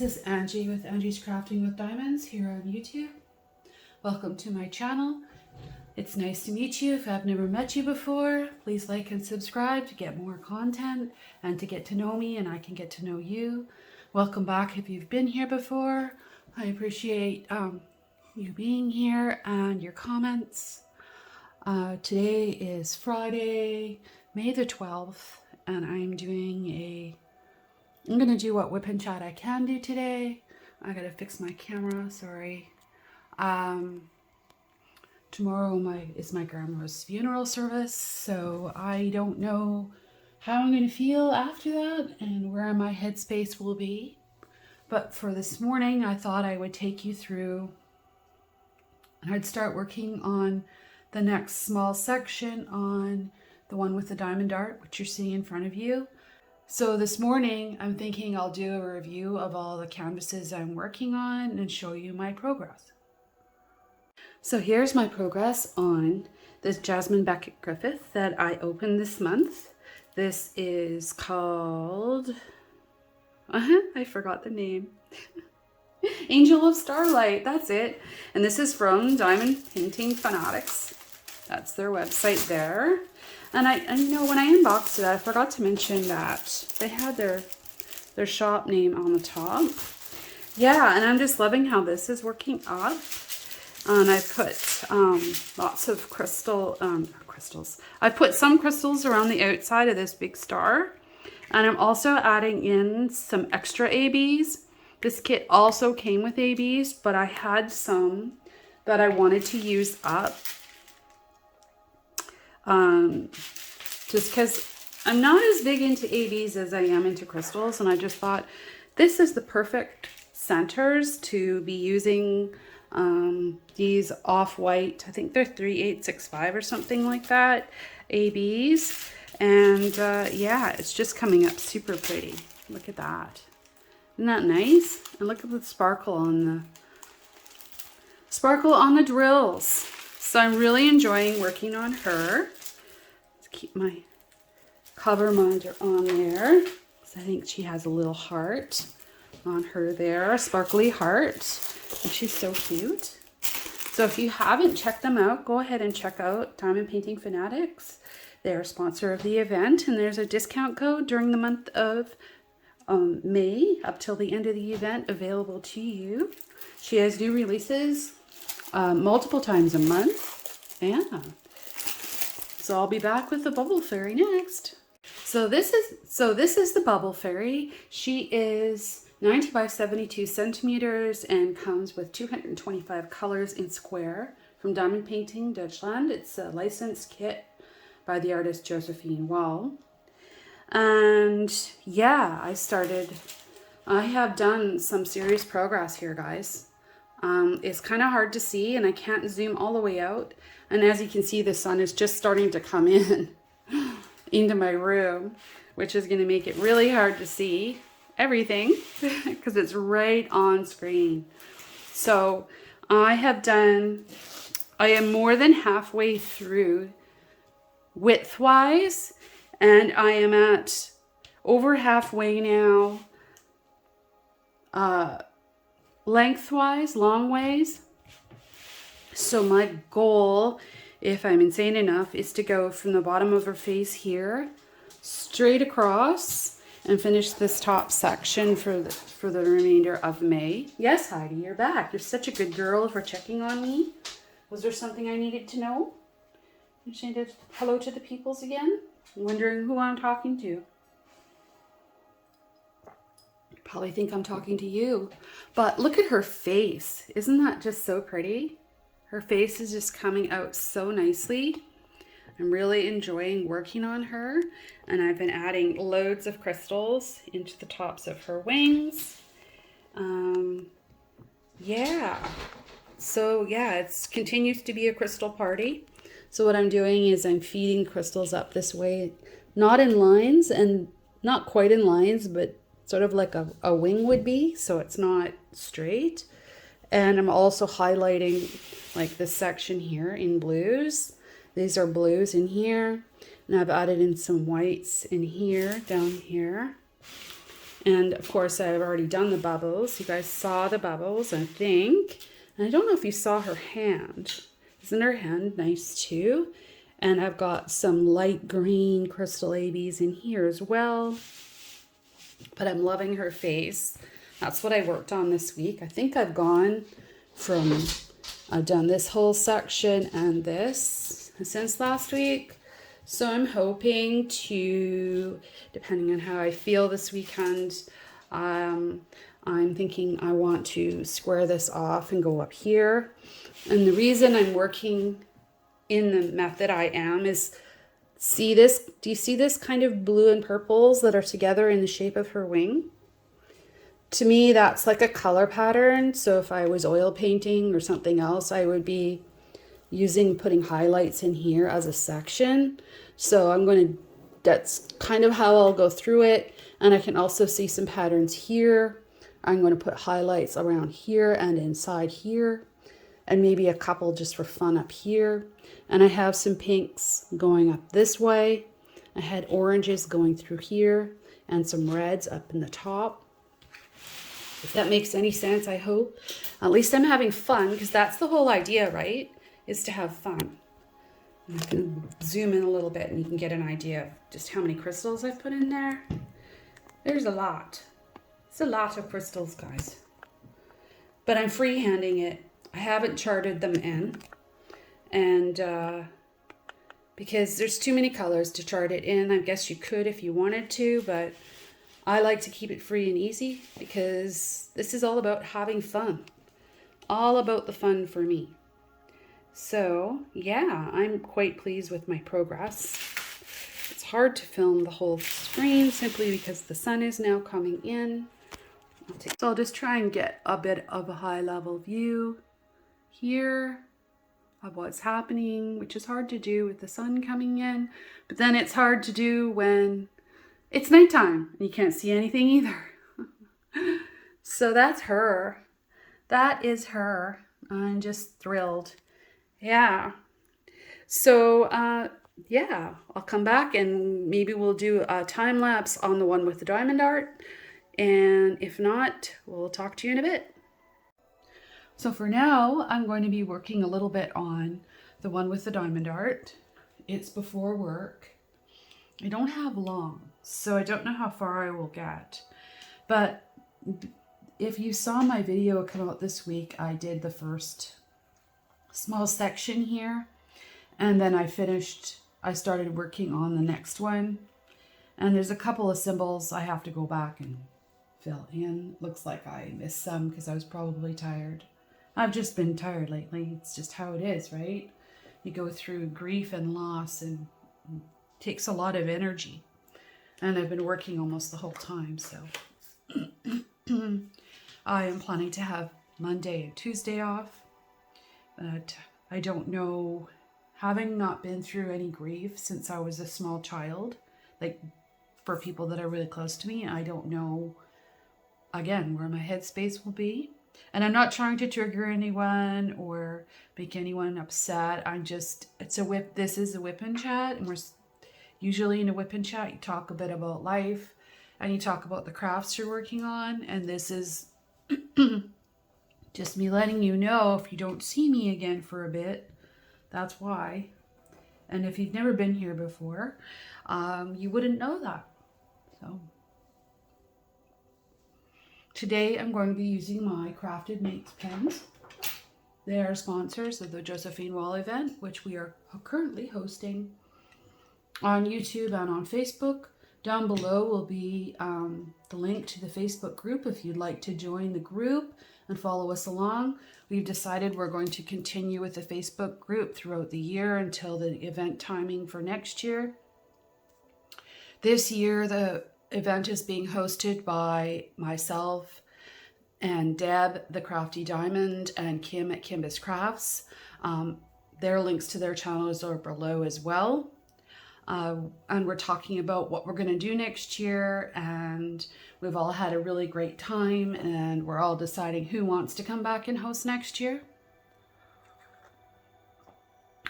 is Angie with Angie's Crafting with Diamonds here on YouTube. Welcome to my channel. It's nice to meet you. If I've never met you before, please like and subscribe to get more content and to get to know me and I can get to know you. Welcome back if you've been here before. I appreciate you being here and your comments. Today is Friday, May the 12th, and I'm going to do what WIP Chat I can do today. I got to fix my camera, sorry. Tomorrow is my grandma's funeral service, so I don't know how I'm going to feel after that and where my headspace will be. But for this morning, I thought I would take you through, and I'd start working on the next small section on the one with the diamond dart, which you're seeing in front of you. So this morning, I'm thinking I'll do a review of all the canvases I'm working on and show you my progress. So here's my progress on this Jasmine Beckett Griffith that I opened this month. This is called, I forgot the name. Angel of Starlight, that's it. And this is from Diamond Painting Fanatics. That's their website there. And I know when I unboxed it, I forgot to mention that they had their shop name on the top. Yeah, and I'm just loving how this is working up. And I put lots of crystals. I put some crystals around the outside of this big star. And I'm also adding in some extra ABs. This kit also came with ABs, but I had some that I wanted to use up. Just because I'm not as big into ABs as I am into crystals, and I just thought this is the perfect centers to be using these off-white, I think they're 3865 or something like that, ABs. And yeah, it's just coming up super pretty. Look at that. Isn't that nice? And look at the sparkle on the drills. So I'm really enjoying working on her. Let's keep my Coverminder on there. So I think she has a little heart on her there, a sparkly heart. And she's so cute. So if you haven't checked them out, go ahead and check out Diamond Painting Fanatics. They're a sponsor of the event, and there's a discount code during the month of May up till the end of the event available to you. She has new releases multiple times a month. Yeah. So I'll be back with the Bubble Fairy next. So this is the Bubble Fairy. She is 90 by 72 centimeters and comes with 225 colors in square from Diamond Painting Deutschland. It's a licensed kit by the artist Josephine Wall. And yeah, I have done some serious progress here, guys. It's kind of hard to see and I can't zoom all the way out. And as you can see, the sun is just starting to come in into my room, which is going to make it really hard to see everything because it's right on screen. So I am more than halfway through width-wise, and I am at over halfway now lengthwise, long ways. So my goal, if I'm insane enough, is to go from the bottom of her face here straight across and finish this top section for the remainder of May. Yes, Heidi, you're back. You're such a good girl for checking on me. Was there something I needed to know? You saying hello to the peoples again? Wondering who I'm talking to. Probably think I'm talking to you. But look at her face. Isn't that just so pretty? Her face is just coming out so nicely. I'm really enjoying working on her. And I've been adding loads of crystals into the tops of her wings. Yeah. So yeah, it continues to be a crystal party. So what I'm doing is I'm feeding crystals up this way, not in lines and not quite in lines, but sort of like a wing would be, so it's not straight. And I'm also highlighting like this section here in blues. These are blues in here, and I've added in some whites in here, down here. And of course, I've already done the bubbles. You guys saw the bubbles, I think. And I don't know if you saw her hand. Isn't her hand nice too? And I've got some light green crystal ABs in here as well. But I'm loving her face. That's what I worked on this week. I think I've done this whole section and this since last week. So I'm hoping to, depending on how I feel this weekend, I'm thinking I want to square this off and go up here. And the reason I'm working in the method I am is, see this? Do you see this kind of blue and purples that are together in the shape of her wing? To me, that's like a color pattern. So if I was oil painting or something else, I would be putting highlights in here as a section. So that's kind of how I'll go through it. And I can also see some patterns here. I'm going to put highlights around here and inside here, and maybe a couple just for fun up here. And I have some pinks going up this way. I had oranges going through here and some reds up in the top. If that makes any sense, I hope. At least I'm having fun, because that's the whole idea, right? Is to have fun. I can zoom in a little bit and you can get an idea of just how many crystals I've put in there. There's a lot. It's a lot of crystals, guys. But I'm freehanding it. I haven't charted them in. And because there's too many colors to chart it in. I guess you could if you wanted to, but I like to keep it free and easy because this is all about having fun. All about the fun for me. So yeah, I'm quite pleased with my progress. It's hard to film the whole screen simply because the sun is now coming in. So I'll just try and get a bit of a high level view here of what's happening, which is hard to do with the sun coming in, but then it's hard to do when it's nighttime and you can't see anything either. So that's her. That is her. I'm just thrilled. Yeah. So, yeah, I'll come back and maybe we'll do a time lapse on the one with the diamond art. And if not, we'll talk to you in a bit. So for now, I'm going to be working a little bit on the one with the diamond art. It's before work. I don't have long, so I don't know how far I will get. But if you saw my video come out this week, I did the first small section here, and then I started working on the next one. And there's a couple of symbols I have to go back and fill in. Looks like I missed some because I was probably tired. I've just been tired lately. It's just how it is, right? You go through grief and loss and it takes a lot of energy. And I've been working almost the whole time, so I am planning to have Monday and Tuesday off. But I don't know, having not been through any grief since I was a small child, like for people that are really close to me, I don't know, again, where my headspace will be. And I'm not trying to trigger anyone or make anyone upset. This is a WIP Chat, and we're usually in a WIP Chat, you talk a bit about life and you talk about the crafts you're working on. And this is just me letting you know if you don't see me again for a bit, that's why. And if you've never been here before, you wouldn't know that. So today I'm going to be using my CraftedMakes pens. They are sponsors of the Josephine Wall event, which we are currently hosting on YouTube and on Facebook. Down below will be the link to the Facebook group if you'd like to join the group and follow us along. We've decided we're going to continue with the Facebook group throughout the year until the event timing for next year. This year, the event is being hosted by myself and Deb, the Crafty Diamond, and Kim at Kimba's Crafts. Their links to their channels are below as well. And we're talking about what we're going to do next year, and we've all had a really great time, and we're all deciding who wants to come back and host next year.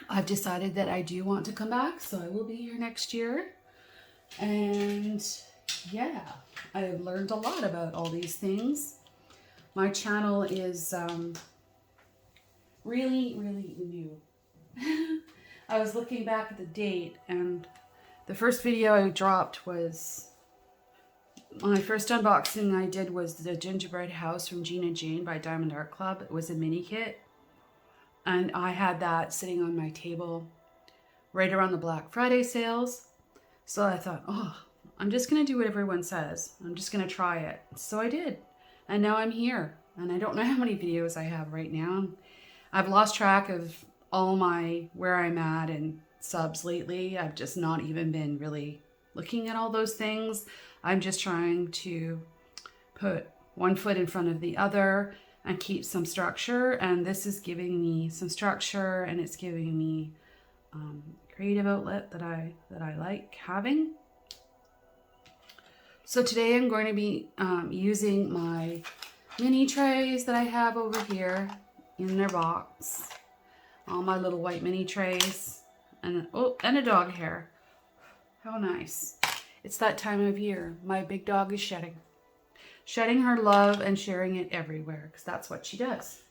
I've decided that I do want to come back, so I will be here next year. And yeah, I've learned a lot about all these things. My channel is really, really new. I was looking back at the date, and the first video I dropped was, my first unboxing I did was the gingerbread house from Gina Jane by Diamond Art Club. It was a mini kit, and I had that sitting on my table right around the Black Friday sales. So I thought, oh, I'm just going to do what everyone says. I'm just going to try it. So I did. And now I'm here. And I don't know how many videos I have right now. I've lost track of all my, where I'm at and subs lately. I've just not even been really looking at all those things. I'm just trying to put one foot in front of the other and keep some structure. And this is giving me some structure, and it's giving me creative outlet that I like having. So today I'm going to be using my mini trays that I have over here in their box. All my little white mini trays, and oh, and a dog hair. How nice. It's that time of year. My big dog is shedding her love and sharing it everywhere, because that's what she does.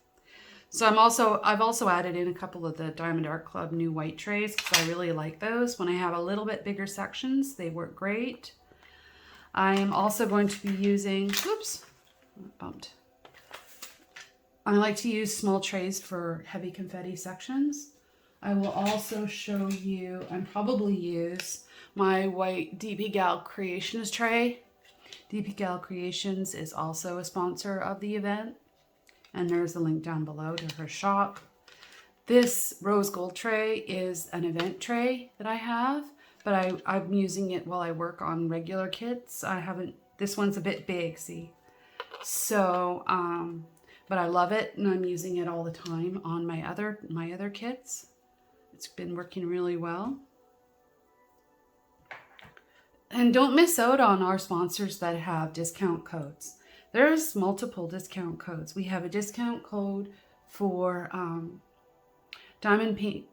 So I've also added in a couple of the Diamond Art Club new white trays, because I really like those. When I have a little bit bigger sections, they work great. I am also going to be using, whoops, bumped. I like to use small trays for heavy confetti sections. I will also show you, and probably use my white DpGalCreations tray. DpGalCreations is also a sponsor of the event, and there's a link down below to her shop. This rose gold tray is an event tray that I have, but I'm using it while I work on regular kits. This one's a bit big, see? So, but I love it, and I'm using it all the time on my other kits. It's been working really well. And don't miss out on our sponsors that have discount codes. There's multiple discount codes. We have a discount code for diamond painting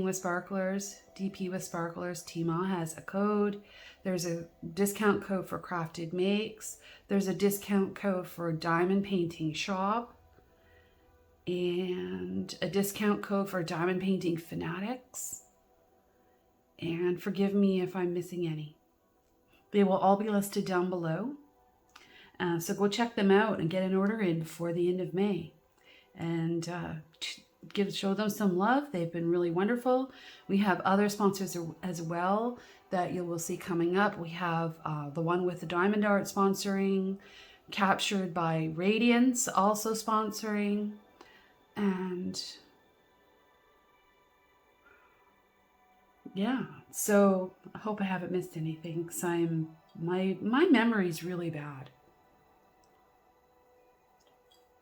with sparklers, DP with sparklers. Tima has a code. There's a discount code for CraftedMakes. There's a discount code for Diamond Painting Shop. And a discount code for Diamond Painting Fanatics. And forgive me if I'm missing any. They will all be listed down below. So go check them out and get an order in before the end of May. And show them some love. They've been really wonderful. We have other sponsors as well that you will see coming up. We have the one with the diamond art sponsoring, Captured by Radiance also sponsoring, and yeah, so I hope I haven't missed anything, because my memory's really bad.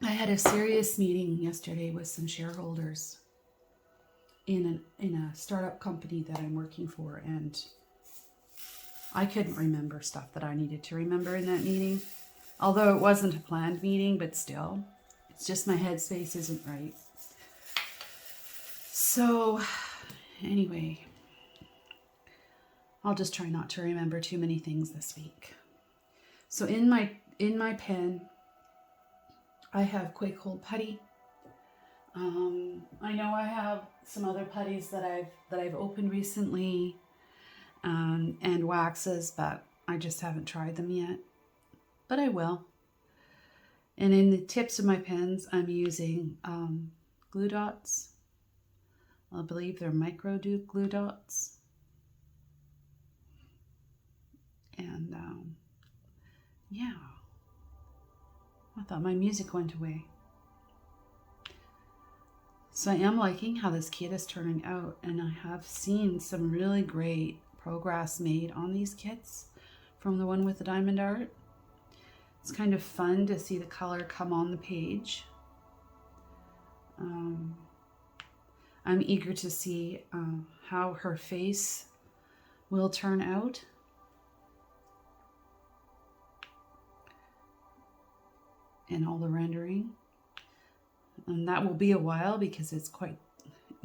I had a serious meeting yesterday with some shareholders in a startup company that I'm working for, and I couldn't remember stuff that I needed to remember in that meeting. Although it wasn't a planned meeting, but still, it's just my headspace isn't right. So anyway, I'll just try not to remember too many things this week. So in my pen, I have Quake Hold Putty. I know I have some other putties that I've opened recently, and waxes, but I just haven't tried them yet. But I will. And in the tips of my pens, I'm using glue dots. I believe they're micro glue dots. And yeah. I thought my music went away. So I am liking how this kit is turning out, and I have seen some really great progress made on these kits from the one with the diamond art. It's kind of fun to see the color come on the page. I'm eager to see how her face will turn out. And all the rendering. And that will be a while, because it's quite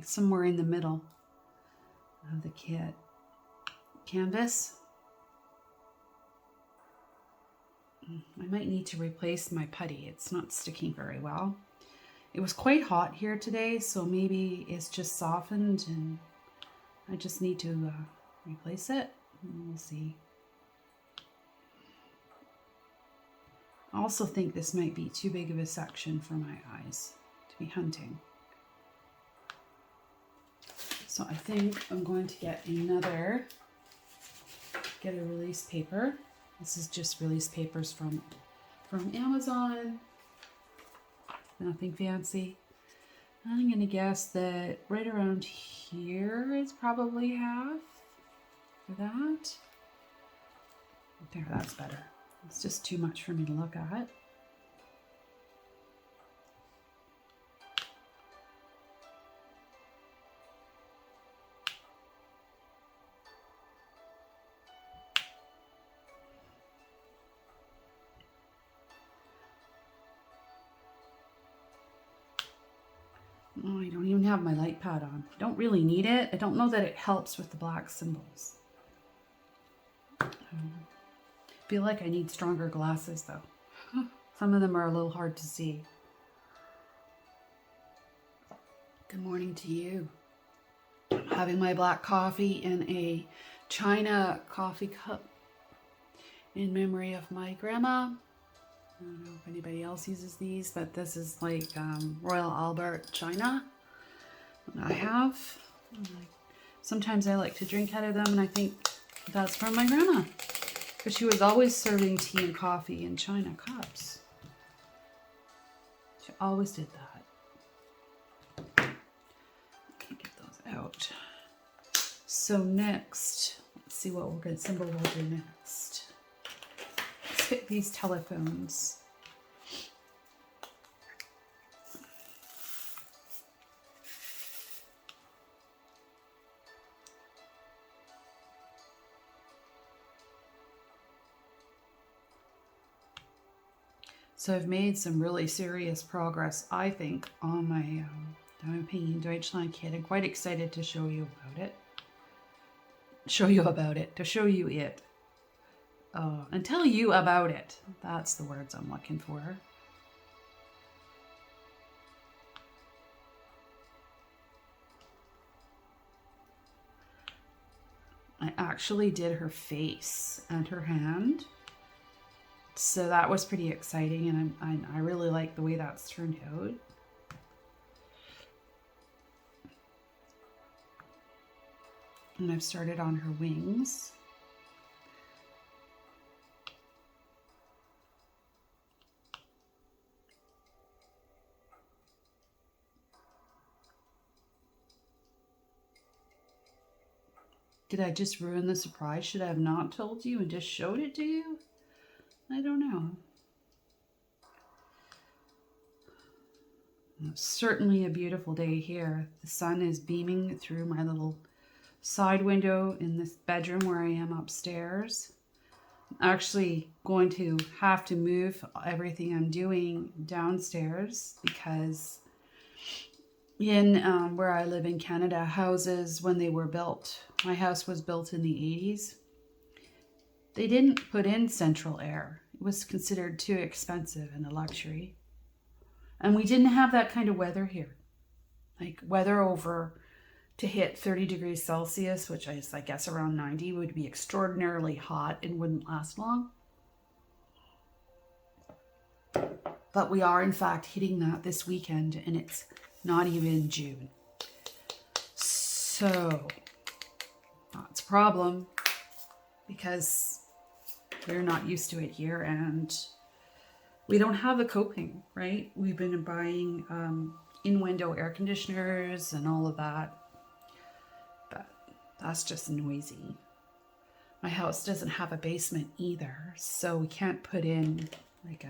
somewhere in the middle of the kit. Canvas. I might need to replace my putty. It's not sticking very well. It was quite hot here today, so maybe it's just softened and I just need to replace it. We'll see. I also think this might be too big of a section for my eyes to be hunting. So I think I'm going to get a release paper. This is just release papers from Amazon. Nothing fancy. I'm going to guess that right around here is probably half for that. There, that's better. It's just too much for me to look at. Oh, I don't even have my light pad on. I don't really need it. I don't know that it helps with the black symbols. I feel like I need stronger glasses though. Some of them are a little hard to see. Good morning to you. I'm having my black coffee in a China coffee cup in memory of my grandma. I don't know if anybody else uses these, but this is like Royal Albert China. I have. Sometimes I like to drink out of them, and I think that's from my grandma, because she was always serving tea and coffee in China cups. She always did that. Can't get those out. So next, let's see what symbol we'll do next. Let's pick these telephones. So I've made some really serious progress, I think, on my Diamond Painting Deutschland kit. I'm quite excited to show you about it. To show you it. And tell you about it. That's the words I'm looking for. I actually did her face and her hand. So that was pretty exciting, and I really like the way that's turned out. And I've started on her wings. Did I just ruin the surprise? Should I have not told you and just showed it to you? I don't know. It's certainly a beautiful day here. The sun is beaming through my little side window in this bedroom where I am upstairs. I'm actually going to have to move everything I'm doing downstairs, because in where I live in Canada, houses, when they were built, my house was built in the 80s. They didn't put in central air. It was considered too expensive and a luxury. And we didn't have that kind of weather here. Like weather over to hit 30 degrees Celsius, which is, I guess, around 90, would be extraordinarily hot and wouldn't last long. But we are, in fact, hitting that this weekend, and it's not even June. So that's a problem, because we're not used to it here, and we don't have the coping, right? We've been buying in-window air conditioners and all of that, but that's just noisy. My house doesn't have a basement either, so we can't put in like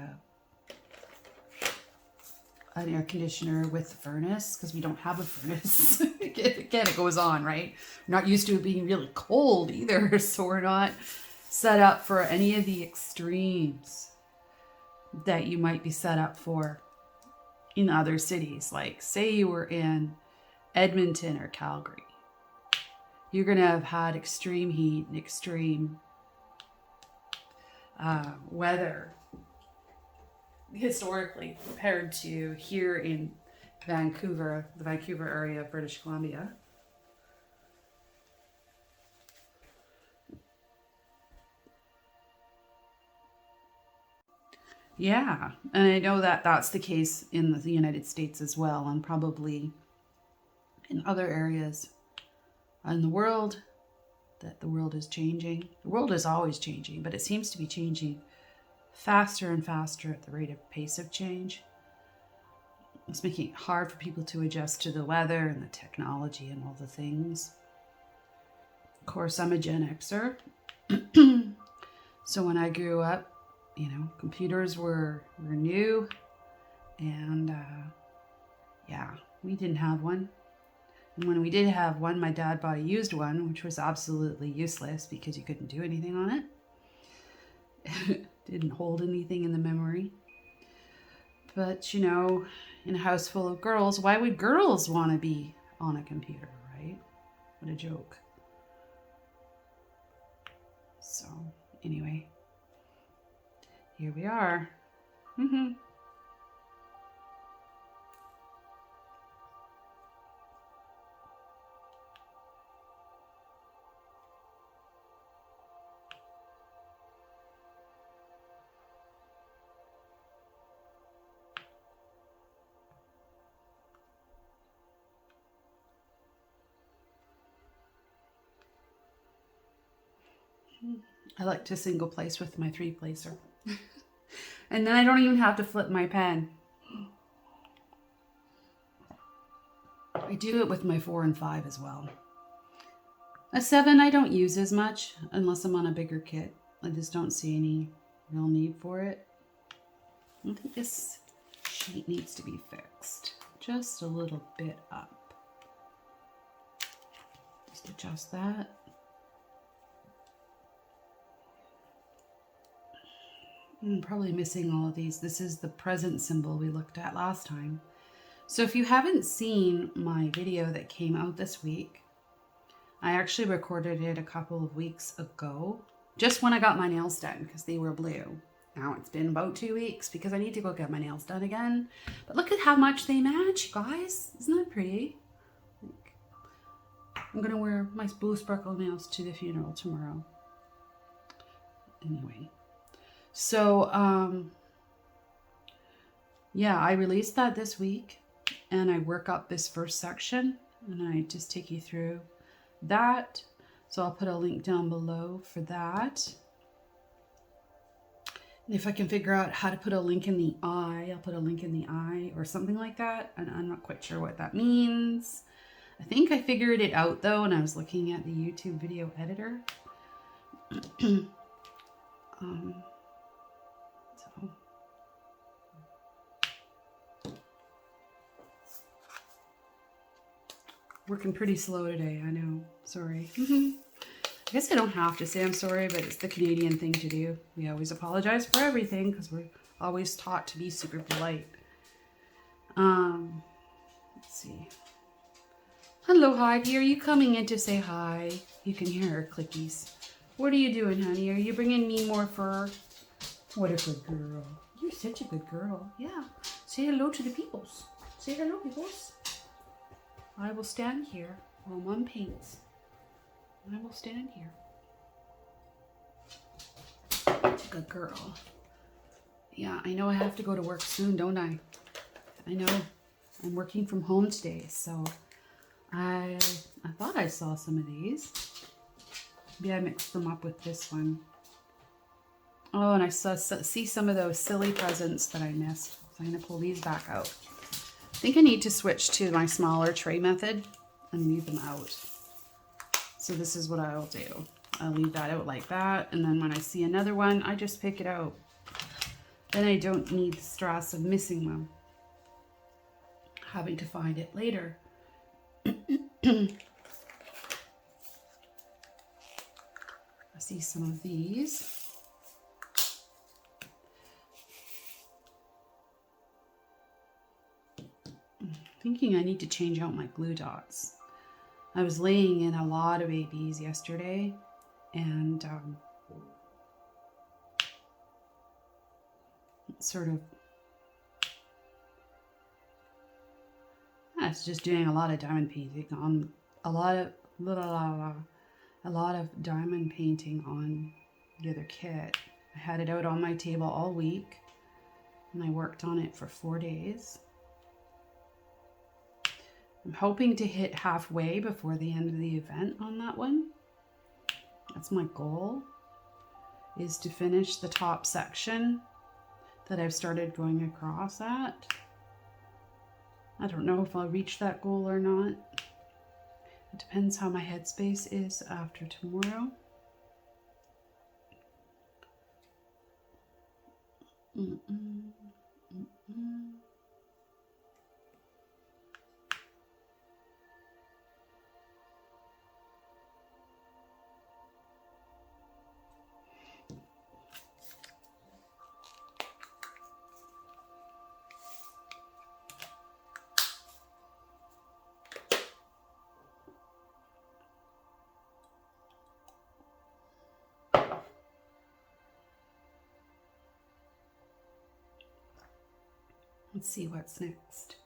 an air conditioner with a furnace, because we don't have a furnace. Again, it goes on, right? We're not used to it being really cold either, so we're not set up for any of the extremes that you might be set up for in other cities. Like, say you were in Edmonton or Calgary, you're going to have had extreme heat and extreme weather historically compared to here in Vancouver, the Vancouver area of British Columbia. Yeah, and I know that that's the case in the United States as well, and probably in other areas in the world, that the world is changing. The world is always changing, but it seems to be changing faster and faster at the rate of pace of change. It's making it hard for people to adjust to the weather and the technology and all the things. Of course, I'm a Gen Xer. So when I grew up, you know, computers were new, and yeah, we didn't have one. And when we did have one, my dad bought a used one, which was absolutely useless because you couldn't do anything on it. Didn't hold anything in the memory. But, you know, in a house full of girls, why would girls want to be on a computer, right? What a joke. So, anyway, here we are. I like to single place with my 3-placer. And then I don't even have to flip my pen. I do it with my 4 and 5 as well. A 7 I don't use as much unless I'm on a bigger kit. I just don't see any real need for it. I think this sheet needs to be fixed just a little bit up. Just adjust that. I'm probably missing all of these. This is the present symbol we looked at last time. So if you haven't seen my video that came out this week, I actually recorded it a couple of weeks ago, just when I got my nails done because they were blue. Now it's been about 2 weeks because I need to go get my nails done again. But look at how much they match, guys. Isn't that pretty? I'm going to wear my blue sparkle nails to the funeral tomorrow. Anyway. So, yeah, I released that this week and I work up this first section and I just take you through that. So I'll put a link down below for that. And if I can figure out how to put a link in the eye, I'll put a link in the eye or something like that. And I'm not quite sure what that means. I think I figured it out though, and I was looking at the YouTube video editor. Working pretty slow today, I know. Sorry. I guess I don't have to say I'm sorry, but it's the Canadian thing to do. We always apologize for everything because we're always taught to be super polite. Let's see. Hello, Heidi. Are you coming in to say hi? You can hear her clickies. What are you doing, honey? Are you bringing me more fur? What a good girl. You're such a good girl. Yeah. Say hello to the peoples. Say hello, peoples. I will stand here while Mom paints. I will stand here. Such a good girl. Yeah, I know I have to go to work soon, don't I? I know. I'm working from home today, so I thought I saw some of these. Maybe I mixed them up with this one. Oh, and I see some of those silly presents that I missed. So I'm going to pull these back out. I think I need to switch to my smaller tray method and leave them out. So this is what I'll do. I'll leave that out like that. And then when I see another one, I just pick it out. Then I don't need the stress of missing them. Having to find it later. I see some of these. Thinking I need to change out my glue dots. I was laying in a lot of ABs yesterday and sort of that's just doing a lot of diamond painting on a lot of diamond painting on the other kit. I had it out on my table all week and I worked on it for 4 days. I'm hoping to hit halfway before the end of the event on that one. That's my goal, is to finish the top section that I've started going across at. I don't know if I'll reach that goal or not. It depends how my headspace is after tomorrow. Let's see what's next.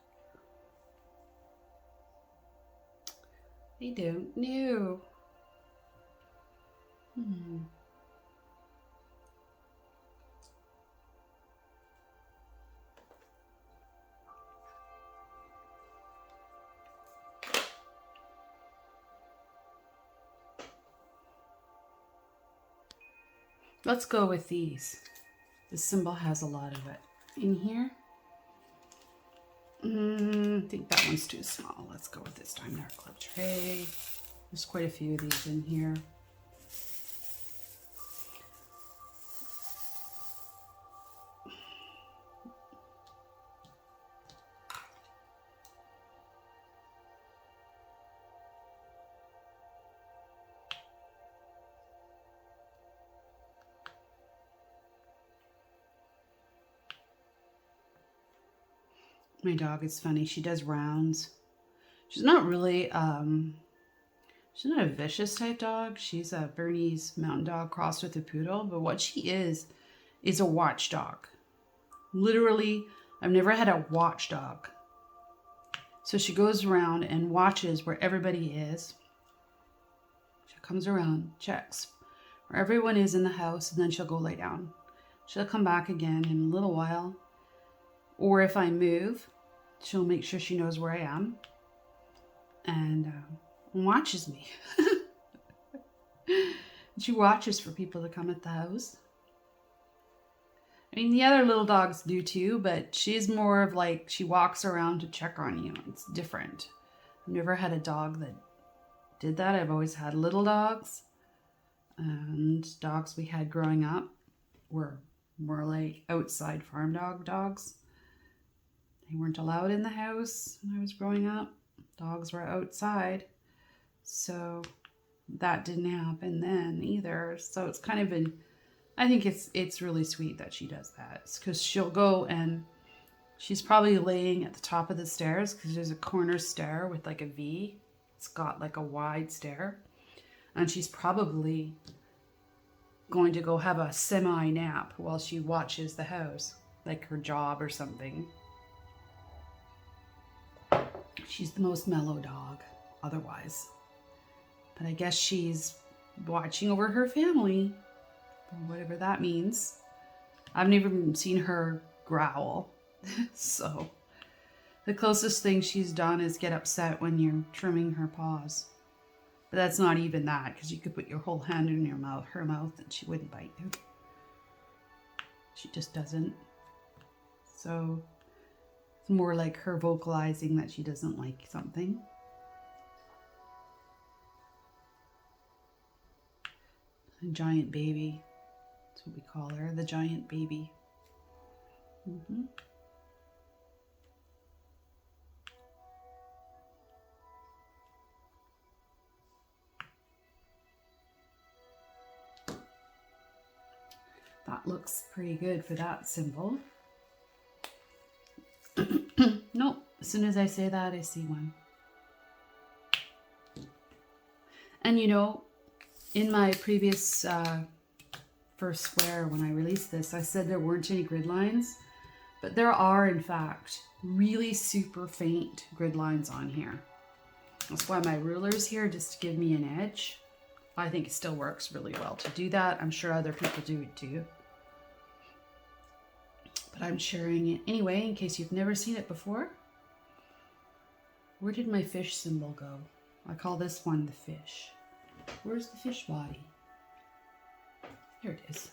I don't know. Let's go with these. This symbol has a lot of it in here. I think that one's too small. Let's go with this Diamond Art Club tray. There's quite a few of these in here. My dog is funny. She does rounds. She's not really, she's not a vicious type dog. She's a Bernese mountain dog crossed with a poodle. But what she is a watchdog. Literally, I've never had a watchdog. So she goes around and watches where everybody is. She comes around, checks where everyone is in the house, and then she'll go lay down. She'll come back again in a little while. Or if I move, she'll make sure she knows where I am and watches me. She watches for people to come at the house. I mean, the other little dogs do too, but she's more of like, she walks around to check on you. It's different. I've never had a dog that did that. I've always had little dogs, and dogs we had growing up were more like outside farm dogs. They weren't allowed in the house when I was growing up. Dogs were outside. So that didn't happen then either. So it's kind of been, I think it's really sweet that she does that. It's because she'll go and she's probably laying at the top of the stairs because there's a corner stair with like a V. It's got like a wide stair. And she's probably going to go have a semi-nap while she watches the house, like her job or something. She's the most mellow dog otherwise. But I guess she's watching over her family, whatever that means. I've never seen her growl. So the closest thing she's done is get upset when you're trimming her paws. But that's not even that, because you could put your whole hand in her mouth and she wouldn't bite you. She just doesn't. So it's more like her vocalizing that she doesn't like something. A giant baby. That's what we call her, the giant baby. That looks pretty good for that symbol. Nope, as soon as I say that, I see one. And you know, in my previous first square when I released this, I said there weren't any grid lines, but there are in fact really super faint grid lines on here. That's why my ruler's here, just to give me an edge. I think it still works really well to do that. I'm sure other people do it too. But I'm sharing it anyway, in case you've never seen it before. Where did my fish symbol go? I call this one the fish. Where's the fish body? Here it is.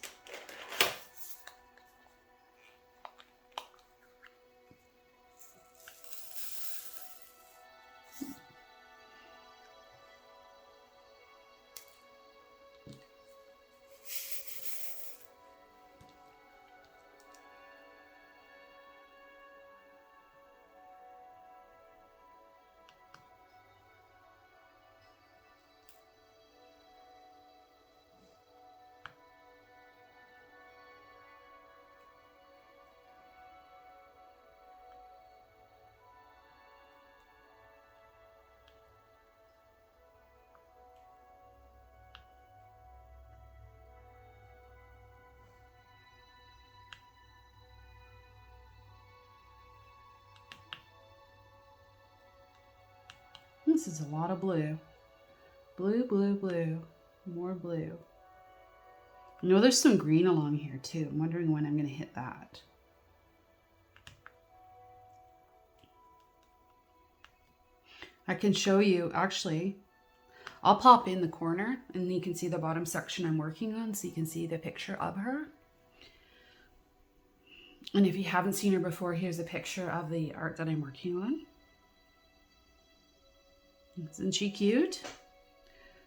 This is a lot of blue. Blue, blue, blue. More blue. I know there's some green along here too. I'm wondering when I'm going to hit that. I can show you, actually, I'll pop in the corner and you can see the bottom section I'm working on, so you can see the picture of her. And if you haven't seen her before, here's a picture of the art that I'm working on. Isn't she cute?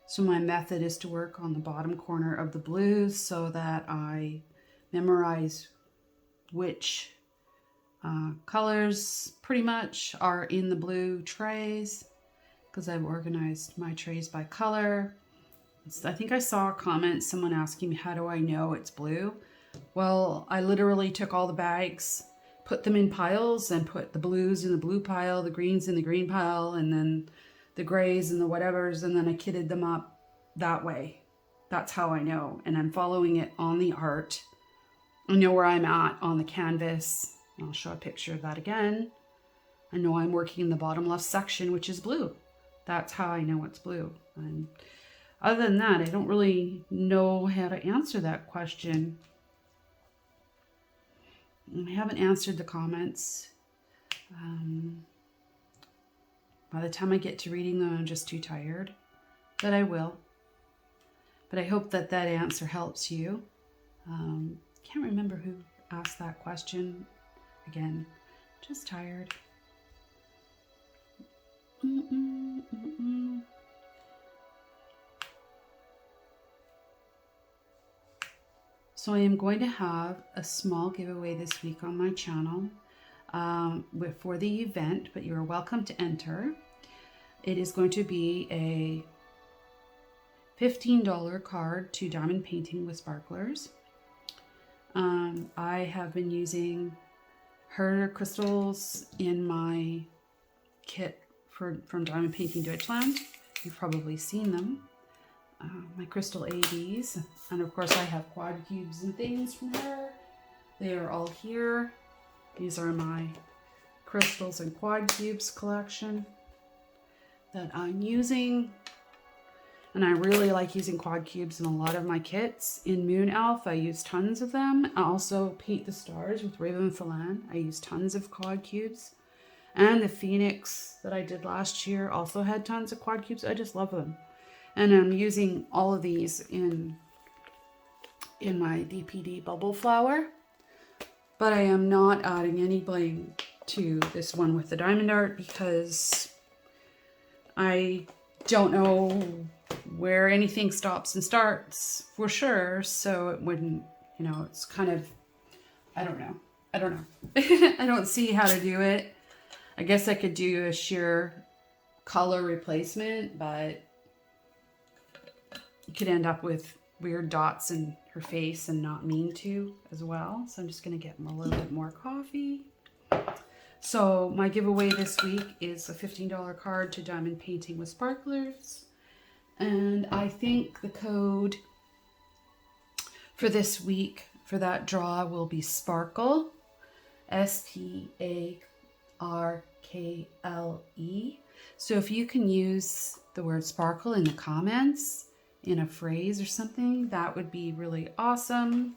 So my method is to work on the bottom corner of the blues so that I memorize which colors pretty much are in the blue trays, because I've organized my trays by color. I think I saw a comment, someone asking me, how do I know it's blue? Well, I literally took all the bags, put them in piles, and put the blues in the blue pile, the greens in the green pile, and then the grays and the whatevers, and then I kitted them up that way. That's how I know, and I'm following it on the art. I know where I'm at on the canvas. I'll show a picture of that again. I know I'm working in the bottom left section, which is blue. That's how I know it's blue. And other than that, I don't really know how to answer that question. I haven't answered the comments. By the time I get to reading them, I'm just too tired. But I will. But I hope that that answer helps you. Can't remember who asked that question. Again, just tired. So I am going to have a small giveaway this week on my channel for the event, but you're welcome to enter. It is going to be a $15 card to diamond painting with sparklers. I have been using her crystals in my kit from Diamond Painting Deutschland. You've probably seen them. My crystal ABs, and of course I have quad cubes and things from her. They are all here. These are my crystals and quad cubes collection that I'm using, and I really like using quad cubes in a lot of my kits. In Moon Elf, I use tons of them. I also paint the stars with Raven Phelan. I use tons of quad cubes, and the Phoenix that I did last year also had tons of quad cubes. I just love them. And I'm using all of these in my DPD bubble flower, but I am not adding any bling to this one with the diamond art because I don't know where anything stops and starts for sure. So it wouldn't, you know, it's kind of, I don't know. I don't see how to do it. I guess I could do a sheer color replacement, but you could end up with weird dots in her face and not mean to as well. So I'm just going to get a little bit more coffee. So my giveaway this week is a $15 card to Diamond Painting with Sparklers. And I think the code for this week for that draw will be Sparkle, SPARKLE. So if you can use the word sparkle in the comments in a phrase or something, that would be really awesome.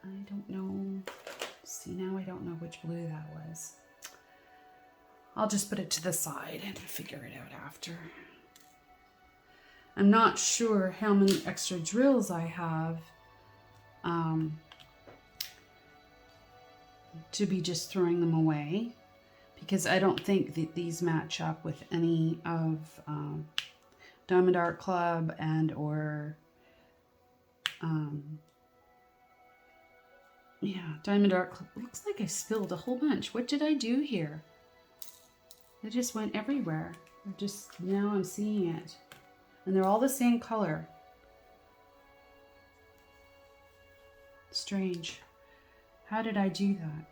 I don't know. See, now I don't know which blue that was. I'll just put it to the side and figure it out after. I'm not sure how many extra drills I have to be just throwing them away, because I don't think that these match up with any of Diamond Art Club and or yeah, Diamond Art Club. Looks like I spilled a whole bunch. What did I do here? It just went everywhere. Now I'm seeing it. And they're all the same color. Strange. How did I do that?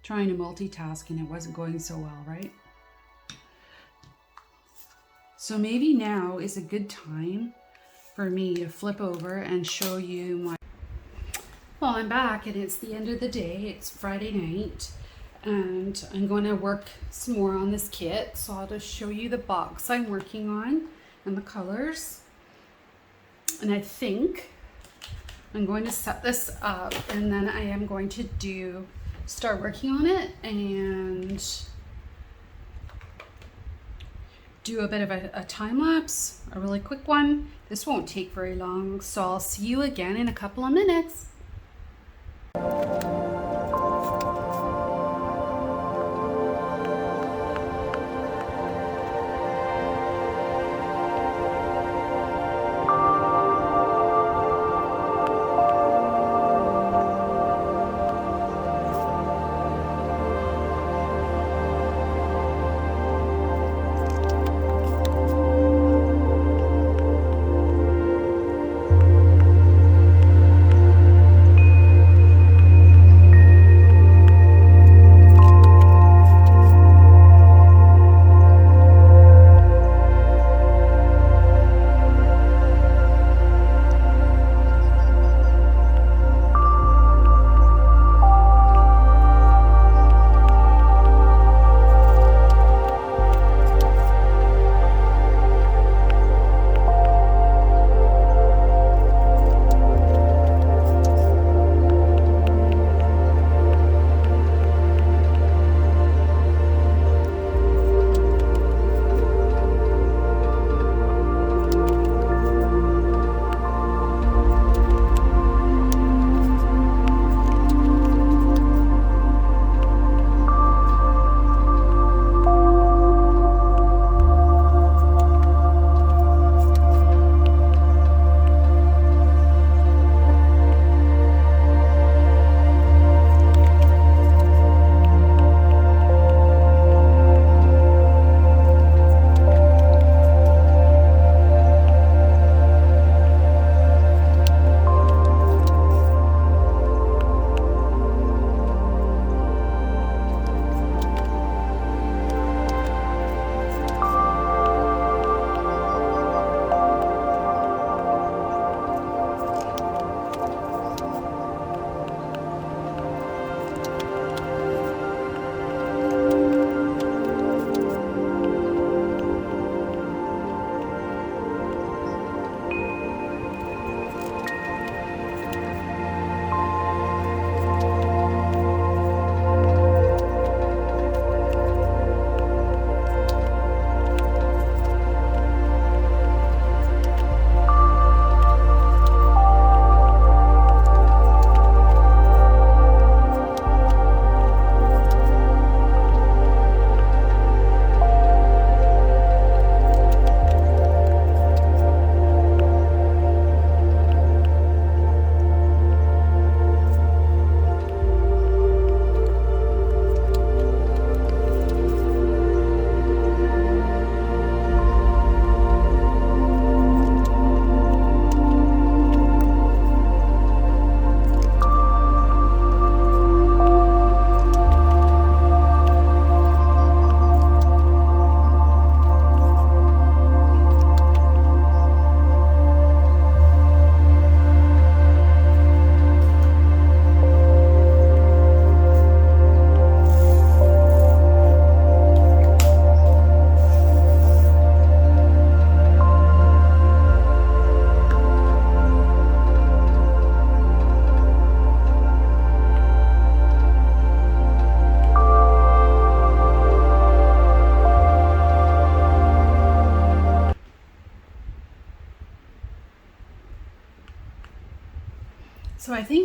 Trying to multitask and it wasn't going so well, right? So maybe now is a good time for me to flip over and show you my... Well, I'm back and it's the end of the day. It's Friday night and I'm going to work some more on this kit. So I'll just show you the box I'm working on and the colors. And I think I'm going to set this up and then I am going to start working on it and do a bit of a time lapse, a really quick one. This won't take very long, so I'll see you again in a couple of minutes.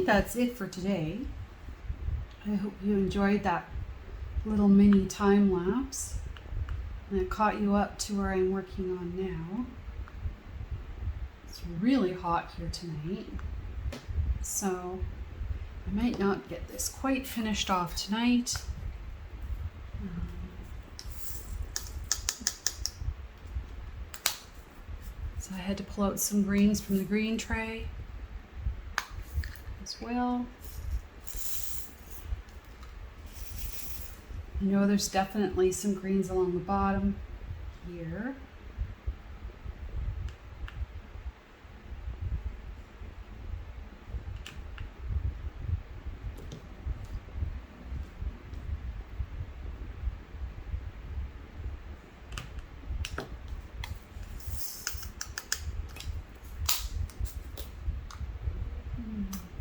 think that's it for today. I hope you enjoyed that little mini time lapse and it caught you up to where I'm working on now. It's really hot here tonight, so I might not get this quite finished off tonight. So I had to pull out some greens from the green tray as well. I know there's definitely some greens along the bottom here.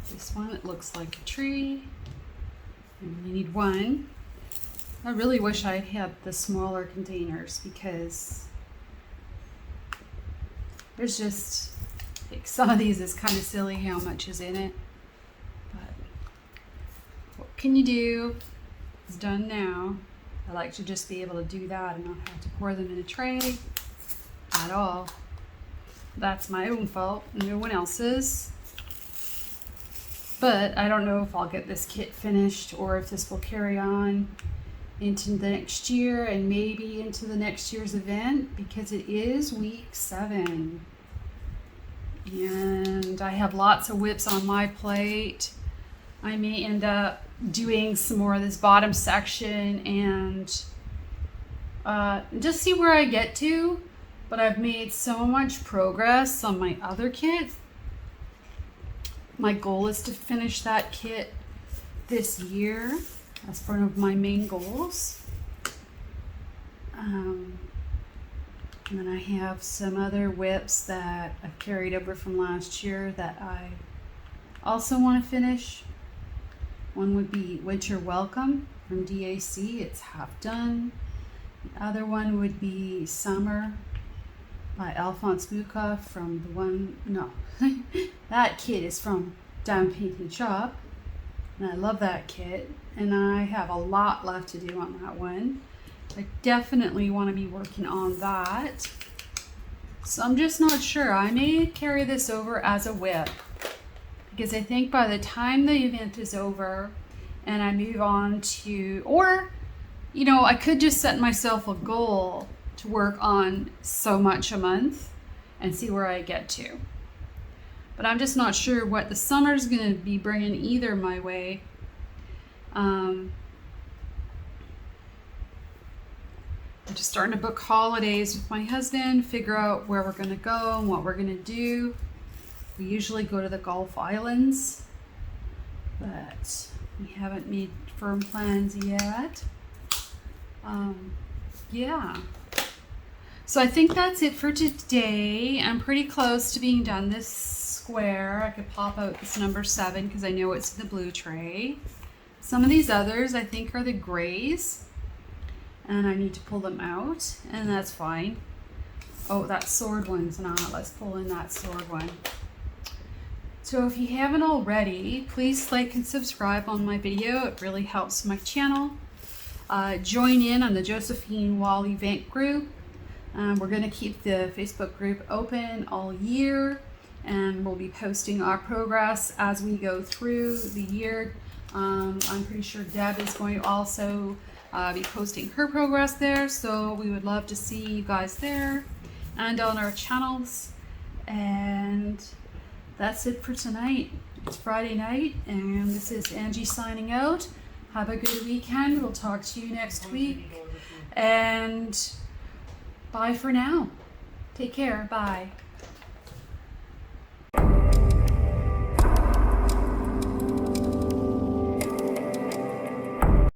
This one, it looks like a tree. And we need one. I really wish I had the smaller containers because there's just, like, some of these is kind of silly how much is in it. But what can you do? It's done now. I like to just be able to do that and not have to pour them in a tray at all. That's my own fault, no one else's. But I don't know if I'll get this kit finished or if this will carry on into the next year and maybe into the next year's event, because it is week 7 and I have lots of WIPs on my plate. I may end up doing some more of this bottom section and just see where I get to, but I've made so much progress on my other kit. My goal is to finish that kit this year. That's one of my main goals. And then I have some other WIPs that I've carried over from last year that I also want to finish. One would be Winter Welcome from DAC. It's half done. The other one would be Summer by Alphonse Buka from the one, no, that kit is from Down Painting Shop, and I love that kit, and I have a lot left to do on that one. I definitely want to be working on that, so I'm just not sure. I may carry this over as a WIP, because I think by the time the event is over and I move on to, or, you know, I could just set myself a goal to work on so much a month and see where I get to. But I'm just not sure what the summer's going to be bringing either my way. I'm just starting to book holidays with my husband, figure out where we're going to go and what we're going to do. We usually go to the Gulf Islands, but we haven't made firm plans yet. Yeah. So I think that's it for today. I'm pretty close to being done this square. I could pop out this number 7 because I know it's the blue tray. Some of these others I think are the grays, and I need to pull them out, and that's fine. Oh, that sword one's not. Let's pull in that sword one. So if you haven't already, please like and subscribe on my video. It really helps my channel. Join in on the Josephine Wall event group. We're going to keep the Facebook group open all year, and we'll be posting our progress as we go through the year. I'm pretty sure Deb is going to also be posting her progress there, so we would love to see you guys there and on our channels. And that's it for tonight. It's Friday night, and this is Angie signing out. Have a good weekend. We'll talk to you next week, and bye for now. Take care. Bye.